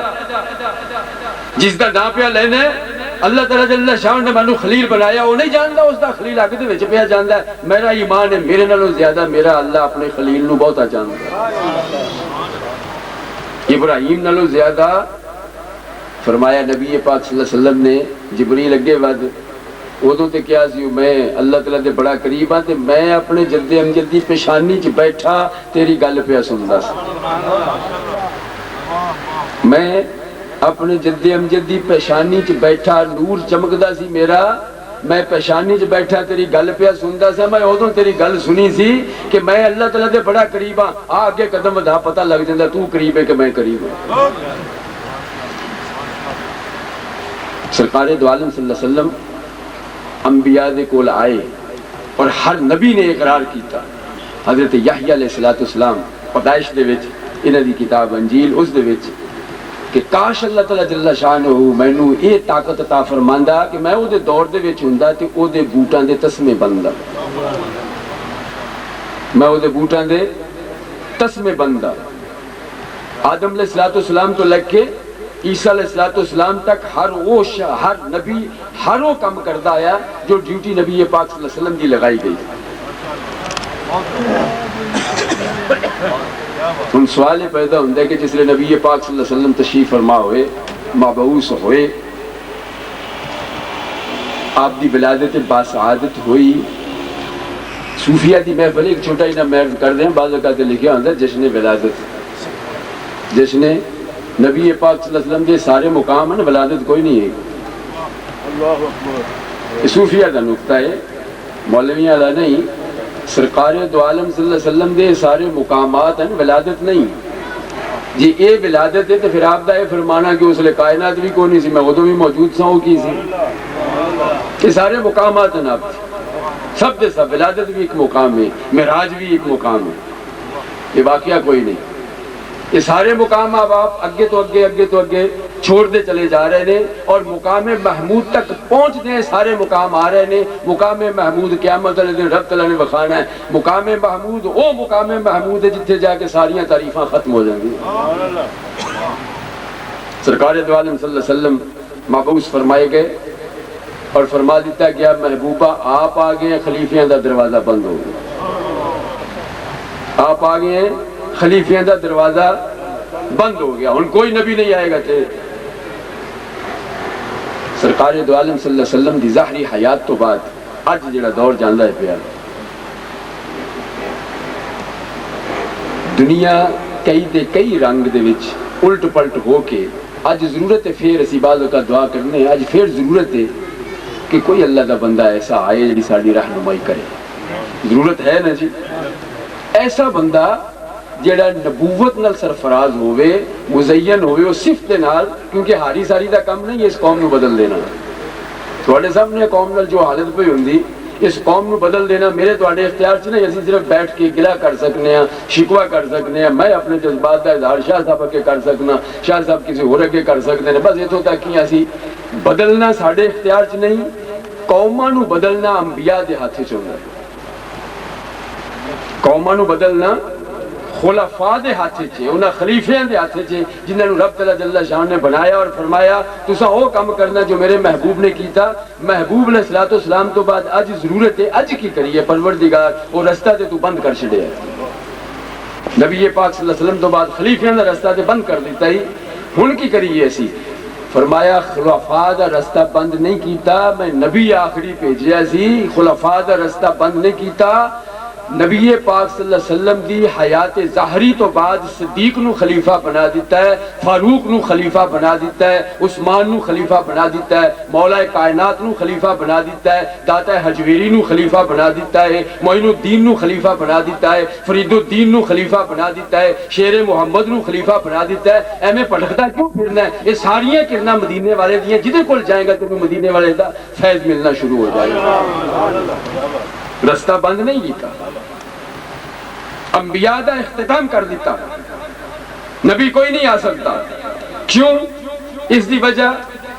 Speaker 3: جس دا نام پیا لینا ہے اللہ تعالیٰ جل شان نے مینوں خلیل بنایا، وہ نہیں جاندا اس دا خلیل اگ دے وچ پیا جاندا ہے، میرا ایمان ہے میرے نالوں زیادہ میرا اللہ اپنے خلیل نو بہت جاندا ہے، ابراہیم نالوں زیادہ۔ فرمایا نبی پاک صلی اللہ علیہ وسلم نے جبریل اگے ود ادوں تے کیا سی میں اللہ تعالیٰ دے بڑا قریب ہاں تے میں اپنے جد امجد دی پیشانی چ بیٹھا تیری گل پیا سندا سی، میں اپنے جد امجد دی پیشانی چ بیٹھا، نور چمکدا سی میرا، میں پیشانی چ بیٹھا تیری گل پیا سندا سا، میں ادوں تیری گل سنی سی کہ میں اللہ تعالیٰ دے بڑا قریب ہاں، آگے قدم ودا پتہ لگ جاندا تو قریب ہے کہ میں قریب ہوں۔ سرکار دو عالم صلی اللہ علیہ وسلم انبیاء دے کول آئے اور ہر نبی نے اقرار کیتا، حضرت یحییٰ علیہ السلام پیدائش دے وچ انہاں دی کتاب انجیل اس دے وچ کہ کاش اللہ تعالیٰ جل شانہ مینوں یہ طاقت عطا فرماندا کہ میں او دے دور دے وچ ہوندا تے او دے بوٹاں دے تسمے بندا، میں او دے بوٹاں دے تسمے بندا۔ آدم علیہ السلام تو لگ کے عیسیٰ علیہ السلام تک ہر نبی ہر وہ کام کرتا آیا جو ڈیوٹی نبی پاک صلی اللہ علیہ وسلم کی لگائی گئی۔ ان سوال یہ پیدا ہوتا ہے کہ جس لئے نبی پاک صلی اللہ علیہ وسلم تشریف فرما ہوئے، مبعوث ہوئے، آپ دی ولادت باسعادت ہوئی، صوفیہ دی محفل ایک چھوٹا ہی نہ محفل کر دیں، بعض اوقات لکھا ہوتا ہے جشن ولادت، جشن نبی پاک صلی اللہ علیہ وسلم دے سارے مقام ہیں، ولادت کوئی نہیں ہے، صوفیہ کا نقطہ ہے، مولویہ والا نہیں، سرکار دو عالم صلی اللہ علیہ وسلم دے سارے مقامات ہیں، ولادت نہیں جی۔ یہ ولادت ہے تو پھر آپ دا یہ فرمانا کہ اس لئے کائنات بھی کوئی نہیں سی، میں ادو بھی موجود سا ہوں کی سی، یہ سارے مقامات ہیں آپ سب دے سب، ولادت بھی ایک مقام ہے، معراج بھی ایک مقام ہے، یہ واقعہ کوئی نہیں، یہ سارے مقام آپ اگے تو اگے چھوڑ دے چلے جا رہے ہیں اور مقام محمود تک پہنچ دیں، سارے مقام آ رہے ہیں۔ مقام محمود قیامت والے دن رب تعالیٰ نے بخانا ہے، مقام محمود وہ مقام محمود ہے جتنے جا کے ساریاں تعریفاں ختم ہو جائیں گی۔ سرکار دو عالم صلی اللہ علیہ وسلم مبعوث فرمائے گئے اور فرما دیتا گیا محبوبہ آپ آ گئے ہیں، خلیفیاں دا دروازہ بند ہو گیا، آپ آ گئے ہیں، خلیفیاں دا دروازہ بند ہو گیا، ان کوئی نبی نہیں آئے گا تھے۔ سرکار دو عالم صلی اللہ علیہ وسلم دی ظاہری حیات تو بعد اج جڑا دور جاندا ہے پیا، دنیا کئی رنگ دے وچ الٹ پلٹ ہو کے اج ضرورت ہے پھر اسی بعد کا دعا کرنے، اج پھر ضرورت ہے کہ کوئی اللہ دا بندہ ایسا آئے جی ساری رہنمائی کرے. ضرورت ہے نا جی، ایسا بندہ جیڑا نبوت نال سرفراز ہوئے، مزین ہوئے وہ صفت دے نال، کیونکہ ہاری ساری دا کام نہیں اس قوم نو بدل دینا. تھوڑے سامنے قوم نال جو حالت پہ ہوندی اس قوم نو بدل دینا میرے تواڈے اختیار چ نہیں. اسی صرف بیٹھ کے گلہ کر سکنے ہیں، شکوہ کر سکنے ہیں، میں اپنے جذبات کا اظہار شاہ صاحب اگے کر سکنا، شاہ صاحب کسی ہور اگے کر سکتے ہیں، بس اتوں تک ہی. اسی بدلنا ساڈے اختیار چ نہیں، قوماں نو بدلنا انبیاء دے ہاتھ چ ہوندا ہے. قوماں نو بدلنا خلفاء دے ہاتھ چ، انہاں خلیفیاں دے ہاتھ چ جنہاں نو رب تعالی جل شان نے بنایا اور فرمایا تساں وہ کام کرنا جو میرے محبوب نے کیتا. محبوب علیہ الصلوۃ والسلام تو بعد اج ضرورت ہے، اج کی کریے پروردگار وہ رستہ تے تو بند کر چھڑیا ہے. نبی پاک صلی اللہ علیہ وسلم تو بعد خلیفیاں دا رستہ تے بند کر دیتا ہی، ہن کی کریے اسی؟ فرمایا خلفاء دا رستہ بند نہیں کیتا، میں نبی آخری بھیجیا سی، خلفاء دا رستہ بند نہیں کیتا. نبی پاک صلی اللہ علیہ وسلم دی حیات ظاہری تو بعد صدیق نو خلیفہ بنا دیتا ہے، فاروق نو خلیفہ بنا دیتا ہے، عثمان نو خلیفہ بنا دیتا ہے، مولا کائنات نو خلیفہ بنا دیتا ہے، داتا حجویری نو خلیفہ بنا دیتا ہے، معین الدین نو خلیفہ بنا دیتا ہے، فرید الدین نو خلیفہ بنا دیتا ہے، شیر محمد نو خلیفہ بنا دیتا ہے. ایویں بھٹکدا کیوں پھرنا ہے؟ یہ ساریاں کرنا مدینے والے دیاں، جدے کول جائے گا تینوں مدینے والے دا فیض ملنا شروع ہو جائے گا. رستہ بند نہیں کیتا، انبیاء دا اختتام کر دیتا. نبی کوئی نہیں آ سکتا. کیوں؟ اس دی وجہ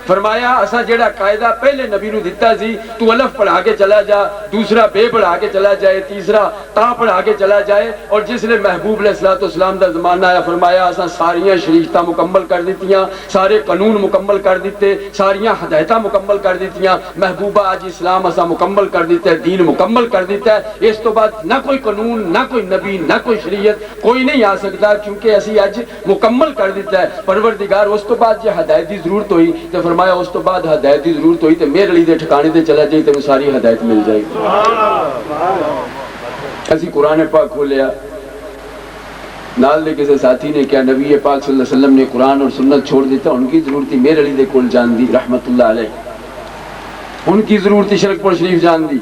Speaker 3: فرمایا اسا جیڑا قاعدہ پہلے نبی نو دیتا سی، تو الف پڑھا کے چلا جا، دوسرا بے پڑھا کے چلا جائے، تیسرا تا پڑھا کے چلا جائے. اور جس نے محبوب علیہ الصلوۃ والسلام دا زمانہ آیا فرمایا اسا ساریاں شریعتاں مکمل کر دیتیاں، سارے قانون مکمل کر دیتے، ساریاں ہدایتاں مکمل کر دیتیاں. محبوبہ آج اسلام اسا مکمل کر دیتا ہے، دین مکمل کر دیتا ہے. اس تو بعد نہ کوئی قانون، نہ کوئی نبی، نہ کوئی شریعت کوئی نہیں آ سکتا، کیونکہ اسی اج مکمل کر دیتا ہے پروردگار. اس تو بعد یہ ہدایت دی ضرورت ہوئی تو فرمایا اس تو بعد ہدایت دی ضرورت ہوئی تو میرے علی دے ٹھکانے تے چلا جائے تو ساری ہدایت مل جائے گی. اسی قرآن پاک کھولیا، نال دے کسی ساتھی نے کیا نبی پاک صلی اللہ علیہ وسلم نے قرآن اور سنت چھوڑ دیتا، ان کی ضرورت تھی میرے علی دے کول جان دی رحمت اللہ علیہ، ان کی ضرورت تھی شرک پور شریف جان دی،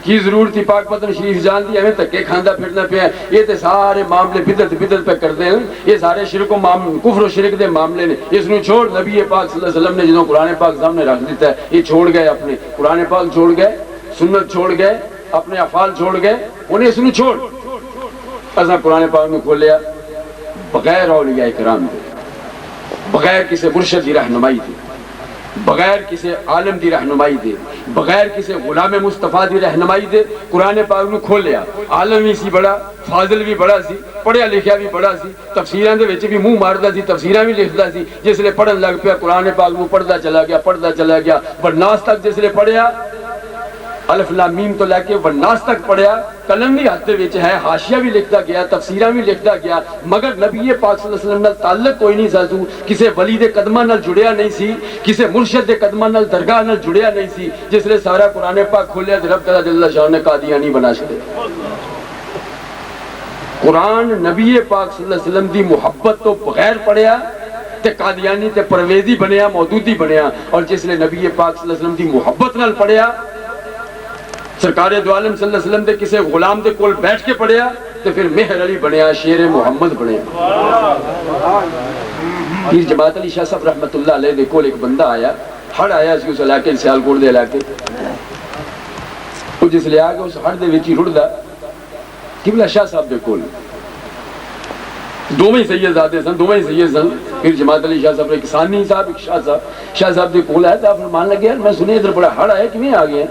Speaker 3: کی ضرورت تھی پاک پتن شریف جان دی. ہمیں تکے کھاندہ پھرنا پہ ہے. یہ تے سارے معاملے بدعت پہ کر دے ہیں، یہ سارے شرک و کفر و شرک دے معاملے نے. اس نے چھوڑ نبی پاک صلی اللہ علیہ وسلم نے جنہوں قرآن پاک سامنے رکھ دیتا ہے، یہ چھوڑ گئے اپنے قرآن پاک چھوڑ گئے، سنت چھوڑ گئے، اپنے افعال چھوڑ گئے، انہیں اس نے چھوڑ. ایسا قرآن پاک میں کھولیا بغیر اولیاء کرام دے، بغیر کسی مرشد کی رہنمائی دے، بغیر کسی عالم دی رہنمائی دے، بغیر کسی غلام مصطفیٰ دی رہنمائی دے قرآن پاک نو کھولیا. عالم بھی سی بڑا، فاضل بھی بڑا سی، پڑھیا لکھیا بھی بڑا سی، تفسیراں دے وچ بھی منہ ماردا سی، تفسیراں بھی لکھدا سی. جس لے پڑھن لگ پیا قرآن پاک نو پڑھدا چلا گیا والناس تک جس لے پڑھیا، الف لام میم تو لے کے والناس تک پڑھیا، قلم بھی ہاتھ وچ ہے، حاشیہ بھی لکھدا گیا، تفسیراں بھی لکھدا گیا، مگر نبی پاک صلی اللہ علیہ وسلم نال تعلق کوئی نہیں سا. کسی ولی دے قدماں نال جڑیا نہیں سی، کسی مرشد دے قدماں نال درگاہ نال جڑیا نہیں سی. جس لے سارا قرآن پاک کھولیا تے رب تعالی جل شان نے قادیانی بنا چھڑیا. قرآن نبی پاک صلی اللہ علیہ وسلم دی محبت تو بغیر پڑھیا تے قادیانی تے پرویزی بنیا، مودودی بنیا. اور جس لے نبی پاک صلی اللہ علیہ وسلم دی محبت نال پڑھیا، سرکار دو عالم صلی اللہ علیہ وسلم دے کسی غلام دے کول بیٹھ کے پڑھیا تو پھر مہر علی بنیا، شیر محمد بنیا. پیر جماعت علی شاہ صاحب رحمت اللہ علیہ دے کول ایک بندہ آیا، ہڑ آیا اس علاقے سیالکوٹ دے علاقے. وہ جس لے آ کے اس ہڑ دے وچ ہی رڑدا قبلہ شاہ صاحب دے کول. دوویں سید زادے سن، دوویں سید سن. پیر جماعت علی شاہ صاحب ایک ثانی صاحب، ایک شاہ صاحب دے کول آیا تو فرمان لگے یار میں سنے ادھر بڑا ہڑ آیا، کیویں آ گیا؟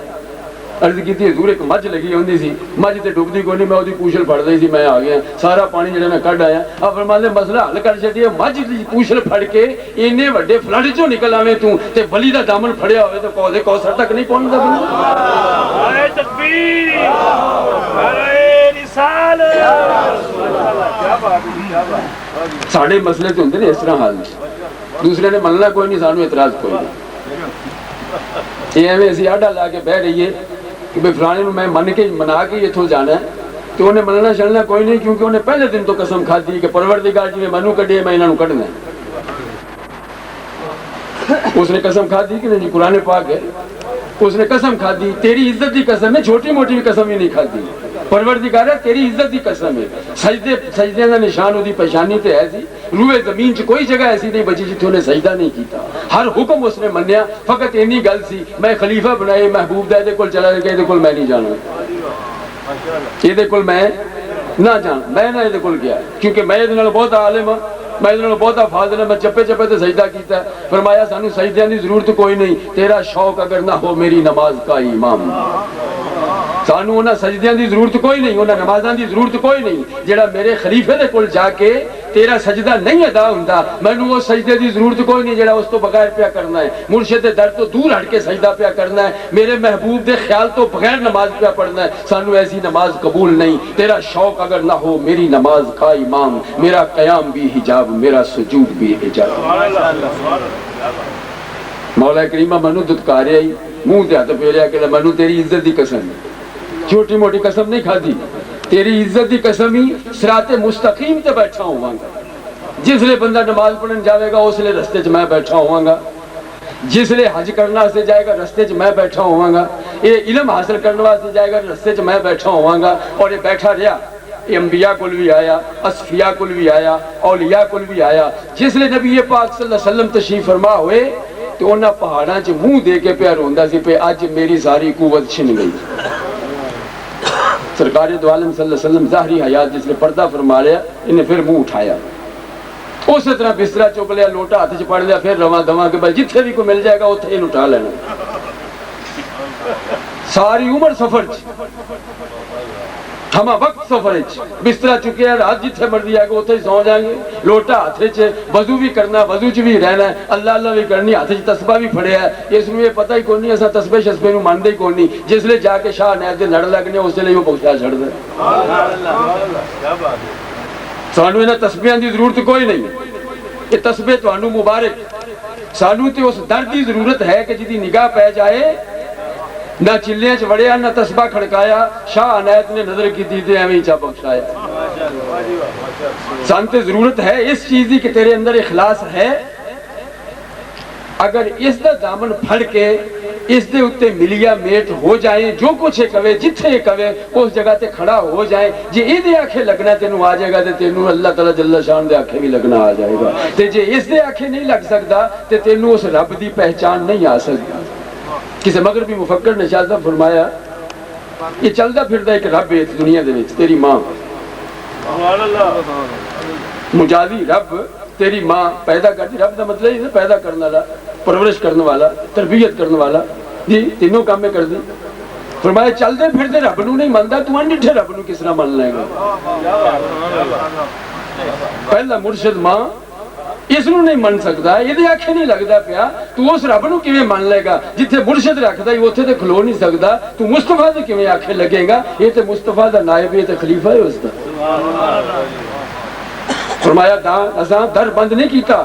Speaker 3: عرض کی حضور ایک مجھ لگی ہوندی سی، مجھ تے ڈوبدی کوئی نہیں، میں اودی پوچھل پھڑ دئی سی، میں آ گیا سارا پانی جڑا میں کڈ آیا. اب فرماندے مسئلہ حل کر چھڈیے، مجھ دی پوچھل پھڑ کے اینے وڈے فلڈ چوں نکل آویں تو تے ولی دا دامن پھڑیا ہوئے تو کوسے کوثر تک نہیں پہنچدا. نعرہ تکبیر، نعرہ رسالت. ساڈے مسئلے تے ہوندے نے اس طرح حل، دوسرے نے مننا کوئی نہیں، سانو اعتراض کوئی نہیں. یہ ایویں اسی آڈا لا کے بیٹھ رہیے کہ بھئی فلانے میں منا کے اتھوں جانا ہے تو انہیں مننا چلنا کوئی نہیں، کیونکہ انہیں پہلے دن تو قسم کھا دی کہ پروردگار جی نے مینوں کڈے میں انہاں نوں کڈنا ہے.
Speaker 4: اس نے قسم کھا دی کہ نہیں؟ قرآن پاک ہے. اس نے قسم کھا دی, تیری عزت دی قسم ہے, چھوٹی موٹی بھی قسم ہی نہیں کھا دی. پروردگار تیری عزت دی قسم ہے. سجدے دا نشان دی پہچانی تے ایسی روئے زمین چ کوئی جگہ ایسی نہیں بچی جتھے انہیں سجدہ نہیں کیتا. ہر حکم اس نے منیا. فقط اینی گل سی, میں خلیفہ بنائے محبوب دا دے کول چلا گیا, دے کول میں نہیں جانا, یہ دے کول میں نہ جان, میں نہ یہ کول گیا, کیونکہ میں یہ بہت عالم ہاں, میں یہ بہت فاضل ہے, میں چپے چپے تے سجدہ کیتا ہے. فرمایا سانو سجدے دی ضرورت کوئی نہیں, تیرا شوق اگر نہ ہو میری نماز کا امام. سانو انہاں سجدیاں دی ضرورت کوئی نہیں, انہاں نمازاں دی ضرورت کوئی نہیں. جڑا میرے خلیفے دے کول جا کے تیرا سجدہ نہیں ادا ہوندا, مینوں وہ سجدے دی ضرورت کوئی نہیں جڑا اس تو بغیر پیا کرنا ہے. مرشد دے در تو دور ہٹ کے سجدہ پیا کرنا ہے, میرے محبوب دے خیال تو بغیر نماز پیا پڑھنا ہے. سانو ایسی نماز قبول نہیں. تیرا شوق اگر نہ ہو میری نماز کا امام, میرا قیام بھی حجاب, میرا سجود بھی حجاب. مولا کریمہ مینوں دتکاریا ہی, منہ تے ہاتھ پھیریا کہ مینوں تیری عزت دی قسم ہے, چھوٹی موٹی قسم نہیں کھادی, تیری عزت دی قسم ہی صراط مستقیم تے بیٹھا ہواں گا. جس لئے بندہ نماز پڑھن جاوے گا اس لئے رستے چ میں بیٹھا ہواں گا, جس لئے حج کرنا سے جائے گا رستے چ میں بیٹھا ہواں گا, یہ علم حاصل کرنے واسطے جائے گا رستے چ میں بیٹھا ہواں گا. اور یہ بیٹھا رہا, یہ انبیاء کول بھی آیا, اصفیاء کول بھی آیا, اولیاء کول بھی آیا. جس لئے نبی پاک صلی اللہ علیہ وسلم تشریف فرما ہوئے تو انہاں پہاڑاں چ منہ دے کے پیا روندا سی پہ اج میری ساری قوت چھن گئی. سرکار دو عالم صلی اللہ علیہ وسلم ظاہری حیات جس نے پردہ فرما لیا, انہیں پھر منہ اٹھایا, اسی طرح بسترا چک لیا, لوٹا ہاتھ چ پڑ لیا, پھر رواں دواں کہ بھائی جتھے بھی کوئی مل جائے گا اتھے ہی اٹھا لینا. ساری عمر سفر ہما وقت سفر بسترا چکے ہیں, رات جتھے مرضی آئے گا اتھے ہی سو جائیں گے. لوٹا ہاتھ چ, وضو بھی کرنا, وضو چ بھی رہنا ہے, اللہ اللہ بھی کرنی, ہاتھ چ تسبیح بھی پھڑیا ہے. اس میں یہ پتہ ہی کوئی نہیں, اساں تسبیح شسبیح نوں مانتے ہی کوئی نہیں. جس لئے جا کے شاہ نہر دے لڑ لگنے اس لئے وہ بخشا چھڑ دے. سانو انہاں تسبیحاں دی ضرورت کوئی نہیں, یہ تسبیح تانوں مبارک. سانو تے اس در دی ضرورت ہے کہ جدی نگاہ پہ جائے, نہ چلیاں چ وڑیا نہ تسبیح کھڑکایا, شاہ عنایت نے نظر کی دی تے ایویں چا بخشایا. سان تے ضرورت ہے اس چیز دی کہ تیرے اندر اخلاص ہے. اگر اس دا دامن پھڑ کے اس دے اتے ملیا میٹ ہو جائیں, جو کچھ کہے جتھے کہے اس جگہ تے کھڑا ہو جائیں, جے اے دے آنکھیں لگنا تینوں آ جائے گا تے تینوں اللہ تعالیٰ جل شان دے آنکھیں بھی لگنا آ جائے گا. تے جے اس دے آنکھیں نہیں لگ سکتا تے تینوں اس رب دی پہچان نہیں آ سکتی. کسی مغربی مفکر نے شاہ صاحب فرمایا, یہ چلتا پھرتا ایک رب ہے اس دنیا دے وچ, تیری ماں مجازی رب, تیری ماں پیدا کرتی. رب دا مطلب ہے پیدا کرنے والا, پرورش کرنے والا, تربیت کرنے والا, جی تینوں کام میں کر دی. فرمایا چلتے پھرتے رب نو نہیں منتا, تو انڈھے رب نو کس طرح من لے گا. پہلا مرشد ماں, اس نو نہیں من سکتا, یہ آنکھیں نہیں لگتا پیا, تو اس رب نو کیویں من لے گا. جتھے مرشد رکھتا ہی اتھے تے کھلو نہیں سکتا, تو مصطفیٰ تے کیویں آنکھیں لگے گا. یہ تے مصطفیٰ دا نائب, یہ تے خلیفہ ہے اس دا. فرمایا اساں در بند نہیں کیتا,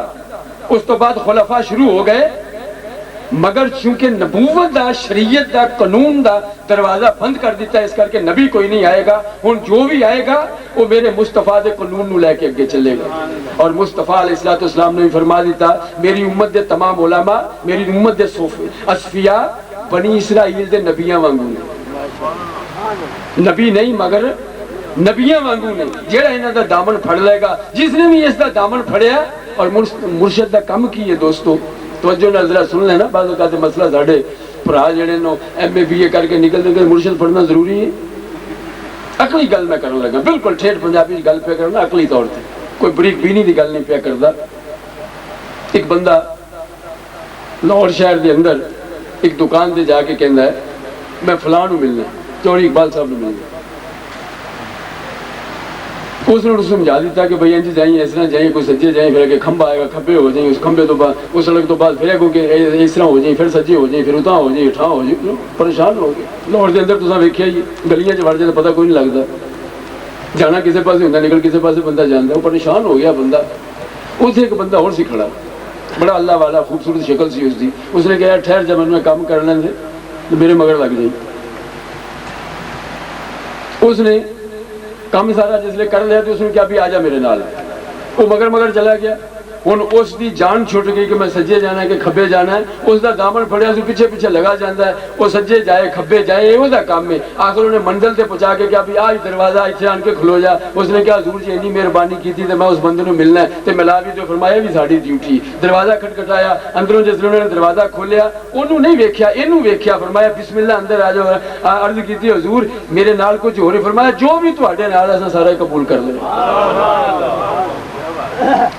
Speaker 4: اس تو بعد خلفاء شروع ہو گئے, مگر چونکہ نبوت دا, شریعت دا, قانون دا دروازہ بند کر دیتا ہے, اس کر کے نبی کوئی نہیں آئے گا. ہن جو بھی آئے گا وہ میرے مصطفیٰ دے قانون نو لے کے اگے چلے گا. اور مصطفیٰ علیہ السلام نے بھی فرما دیتا, میری امت دے تمام علماء, میری امت دے اصفیاء بنی اسرائیل دے نبیاں وانگو نے, نبی نہیں مگر نبیاں وانگو نے. جیڑا انہاں دا دامن پھڑ لے گا, جس نے بھی اس دا دامن پھڑیا. اور مرشد دا کم کی ہے دوستو, توجہ نال ذرا سن لینا. بعض اوقات مسئلہ ساڈے بھرا جڑے نو ایم اے بی اے کر کے نکلتے کہ مرشد پڑھنا ضروری ہے. عقلی گل میں کرن لگا, بالکل ٹھیٹ پنجابی گل پہ کرنا, عقلی طور تے, کوئی بریک بینی دی گل نہیں پیا کردا. ایک بندہ لاہور شہر دے اندر ایک دکان دے جا کے کہندا ہے میں فلاں نو ملنا, چوڑی اقبال صاحب نو ملنا. اس نے سمجھا دیتا کہ بھئی انج جائیں, اس طرح جائیں, کوئی سجے جائیں, پھر کہ کھمبا آئے گا کھبے ہو جائیں, اس کھمبے تو بعد اس سڑک تو بعد پھر کہ اس طرح ہو جائیں, پھر سجے ہو جائیں, پھر اتاں ہو جائیں, ٹھاں ہو جائیں. پریشان ہو گئے. لاہور دے اندر تساں ویکھیا ہی, گلیاں چ وڑ جائے پتہ کوئی نہیں لگتا, جانا کسے پاسے ہوندا, نکل کسے پاسے بندہ جاندا. وہ پریشان ہو گیا بندہ. اتنے ایک بندہ اور سی کھڑا, بڑا اللہ والا, خوبصورت شکل سی اس دی. اس نے کہا ٹھہر جا, میں کام کر لیں تو میرے مگر لگ جائیں. اس نے کام سارا جس لئے کر لیا تو اس نے کیا بھی آ جا میرے نال. وہ مگر چلا گیا. ہن اس دی جان چھٹ گئی کہ میں سجے جانا ہے کہ کھبے جانا ہے، اس دا دامن پھڑیا سی پیچھے پیچھے لگا جاتا ہے، وہ سجے جائے کھبے جائے، یہ دا کام ہے۔ آخر انہیں منزل تے پہنچا کے کہا بھی آج دروازہ اتنے آن کے کھلو جا۔ اس نے کہا حضور جی اتنی مہربانی کی تھی تے میں اس بندے نو ملنا ہے تے ملا بھی، تو فرمایا بھی ساڈی ڈیوٹی۔ دروازہ کھٹکھٹایا، اندروں جس نے دروازہ کھولیا انہوں نہیں ویکھیا، اینوں ویکھیا، فرمایا بسم اللہ اندر آ جاؤ۔ عرض کیتی حضور میرے نال کچھ ہو رہی، فرمایا جو بھی تواڈے نال اساں سارا قبول کر لیں۔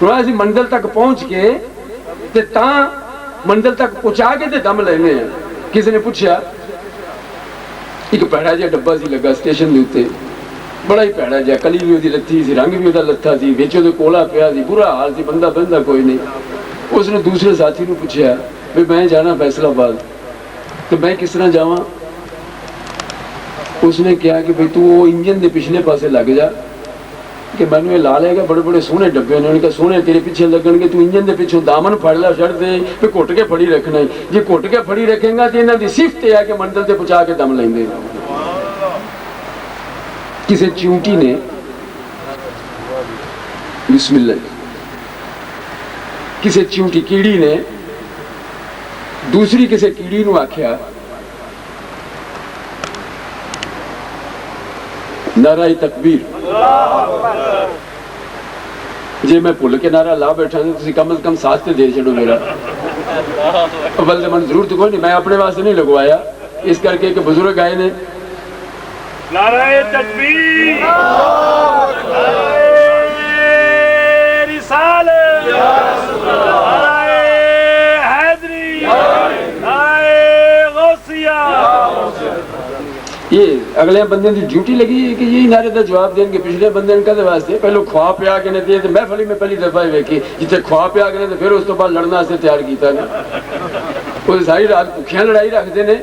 Speaker 4: اسی منزل تک پہنچ کے تے تاں منزل تک پہنچا کے تے دم لینے ہیں۔ کسی نے پوچھا، ایک پیڑا جہا ڈبا سی لگا اسٹیشن دے اوتے، بڑا ہی پیڑا جہا، کلی بھی وہ لتھی سی، رنگ بھی وہ لتھا سی، وچ وہ کولا پیا سی، برا حال سی، بندہ بہندا کوئی نہیں۔ اس نے دوسرے ساتھی نو پوچھا بھی میں جانا فیصل آباد تو میں کس طرح جاواں؟ اس نے کہا کہ بھئی تو وہ انجن دے پچھلے پاسے لگ جا کہ میں نے لا لے گا، بڑے بڑے سونے ڈبے، انہوں نے کہا سونے تیرے پیچھے لگن گے، تو انجن دے پیچھے دامن پھڑ لا چھڑ دے، پھر گھٹ کے پھڑی رکھنا ہے، جی گھٹ کے پھڑی رکھیں گا تو انہاں دی صفت یہ ہے کہ منزل تے پہنچا کے دم لیندے۔ کسی چونٹی نے بسم اللہ، کسی چونٹی کیڑی نے دوسری کسی کیڑی نو آکھیا نعرہ تکبیر، جی میں بھول کے نعرہ لا بیٹھا ہوں تسی کم از کم ساتھ تے دے چھڑو میرا۔ اول تے من ضرورت کوئی نہیں، میں اپنے واسطے نہیں لگوایا، اس کر کے کہ بزرگ آئے نے
Speaker 5: نعرہ تکبیر، نعرہ رسالت، نعرہ حیدری، نعرہ غوثیہ۔
Speaker 4: یہ اگلے بندے کی ڈیوٹی لگی ہے کہ یہی نعرے کا جواب دیں گے، پچھلے بندے نے واسطے پہلو کھوا پیا کے نہیں دے، محفل میں پہلی دفعہ ویکھی جتنے کھوا پیا کے نہیں، پھر اس تو بعد لڑنا سے تیار کیتا نا، وہ ساری رات بھوکیاں لڑائی رکھتے ہیں۔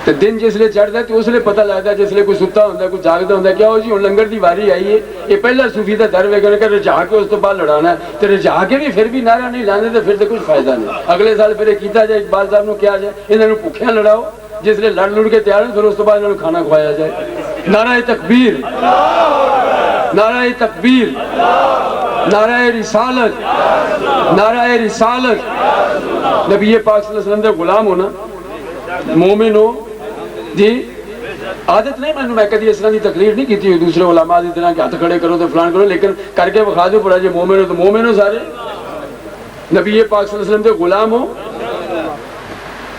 Speaker 4: تو دن جس لئے چڑھتا ہے تو اس لئے پتہ لگتا ہے، جس لئے کوئی ستا ہوتا ہے، کوئی جاگتا ہوتا ہے، کیا ہو جی ہن لنگر دی واری آئی ہے، یہ پہلا صوفی دا در ویکھنے کہ رجا کے اس تو بعد لڑانا ہے، تو رجا کے بھی پھر بھی نعرہ نہیں لانے تو پھر تو کچھ فائدہ نہیں۔ اگلے سال پھر یہ کیتا جائے، اقبال صاحب نے کیا جائے، انہوں نے بھوکیاں لڑاؤ، جس لئے لڑ لڑ کے تیار ہیں، پھر اس تو بعد انہوں نے کھانا کھوایا جائے۔ نعرہ تکبیر، نعرہ تکبیر، نعرہ رسالت، نعرہ رسالت۔ نبی پاک صلی اللہ علیہ وسلم دے غلام ہونا، مومن ہو جی، عادت نہیں، میں کدی اس طرح کی تقریر نہیں کی تھی دوسرے علماء دی طرح کہ ہاتھ کھڑے کرو تو فلان کرو، لیکن کر کے بخا دو پڑا جی مومن ہو تو مومن ہو سارے، نبی پاک صلی اللہ علیہ وسلم دے غلام ہو۔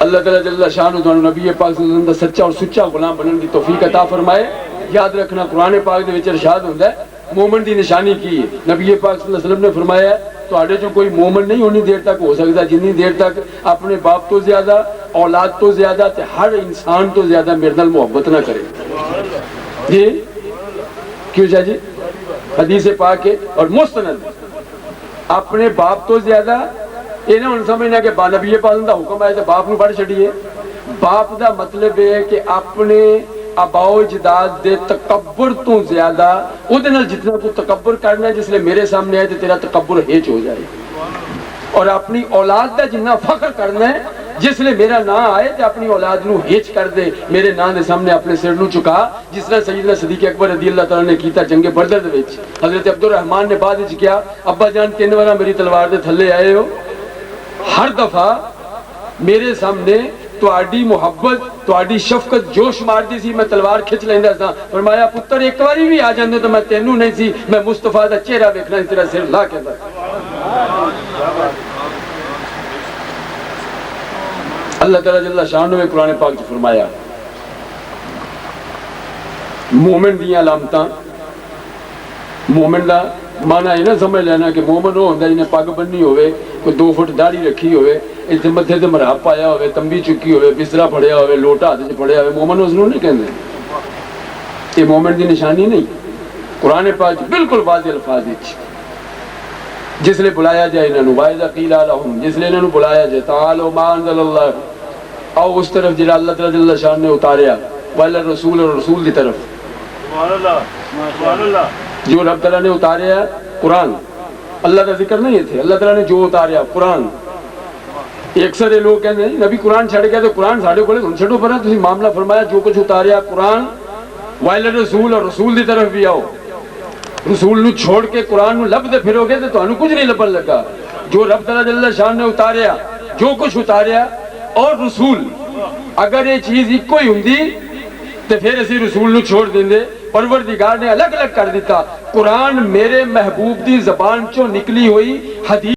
Speaker 4: اللہ تعالیٰ جل شانہ تانوں نبی پاک صلی اللہ علیہ وسلم دا سچا اور سچا غلام بننے دی توفیق عطا فرمائے۔ یاد رکھنا قرآن پاک دے وچ ارشاد ہوندا ہے مومن دی نشانی کی ہے، نبی پاک صلی اللہ علیہ وسلم نے فرمایا ہے تواڈے جو کوئی مومن نہیں ہونی دیر تک ہو سکتا جتنی دیر تک اپنے باپ تو زیادہ، اولاد تو زیادہ تے ہر انسان تو زیادہ میرے نال محبت نہ کرے۔ جی کیوں شاہ جی؟ حدیث پاک ہے اور مستند، اپنے باپ تو زیادہ یہ نہ ہن سمجھنا کہ نبی پاک دا حکم ہے تے باپ نو پڑھ چھڈیے۔ باپ دا مطلب ہے کہ اپنے آباؤ اجداد دے تکبر تو زیادہ او دے نال جتنا تو تکبر کرنا ہے، جس لئے میرے سامنے آئے تو تیرا تکبر ہیچ ہو جائے، اور اپنی اولاد دا جتنا فخر کرنا ہے، جس لئے میرا نام آئے تو اپنی اولاد نو ہیچ کر دے، میرے نام دے سامنے اپنے سر نو چکا، جس طرح سیدنا صدیق اکبر رضی اللہ تعالیٰ نے کیتا جنگ بدر دے وچ۔ حضرت عبد الرحمن نے بعد وچ کیا، ابا جان 3 بار میری تلوار دے تھلے آئے ہو، ہر دفعہ میرے سامنے تواڈی محبت تواڈی شفقت جوش مار دی سی، میں تلوار کھچ لیندا سا۔ فرمایا پتر ایک باری بھی آ جاندے تو میں تینوں نہیں سی، میں مصطفیٰ دا چہرہ ویکھنا تیرا سر لا کے بس۔ اللہ تعالیٰ جل شانہ نے قرآن پاک سے فرمایا مومن دیاں علامتاں، مومن دا مانا یہ نہ سمجھ لینا کہ مومن وہ ہوتا جنہیں پگ بننی ہوئے، کوئی 2 فٹ داڑھی رکھی ہوئے، اتنے متھے تے مرہب پایا ہوئے، تمبی چکی ہوئے، بسترا پھڑیا ہوئے، لوٹا ہاتھ چ پھڑیا ہوئے، مومن اس نوں نہیں کہندے۔ یہ مومن دی نشانی نہیں، قرآن پاک بالکل واضح الفاظ وچ جس لئے بلایا جائے انہوں نے وَإِذَا قِيلَ لَهُمْ، جس لئے انہوں نے بلایا جائے تَعَالَوْا مَا أَنزَلَ اللَّهُ، آؤ اس طرف جنہا اللہ تعالیٰ جل شان نے اتاریا، وَإِلَى الرَّسُولِ، اور رسول دی طرف جو رب تعالیٰ نے اتاریا قرآن، اللہ کا ذکر نہیں تھے، اللہ تعالیٰ نے جو اتاریا قرآن۔ اکثر لوگ کہتے ہیں نبی قرآن چھڑ گیا تو قرآن ساڑھے کو ان چھڑو پر تسی معاملہ فرمایا جو کچھ اتاریا قرآن، وَإِلَى الرَّسُولِ، اور رسول دی طرف بھی آؤ۔ رسول نو چھوڑ کے قرآن نو لبدے پھروگے تو تانوں کچھ نہیں لبن لگا. جو رب تعالیٰ جل شان نے اتاریا، جو کچھ اتاریا اور رسول، اگر یہ چیز ایک ہی ہوندی تو پھر اسی رسول نو چھوڑ دیندے. پروردگار نے الگ الگ کر دیتا. قرآن میرے محبوب دی زبان چوں نکلی ہوئی حدیث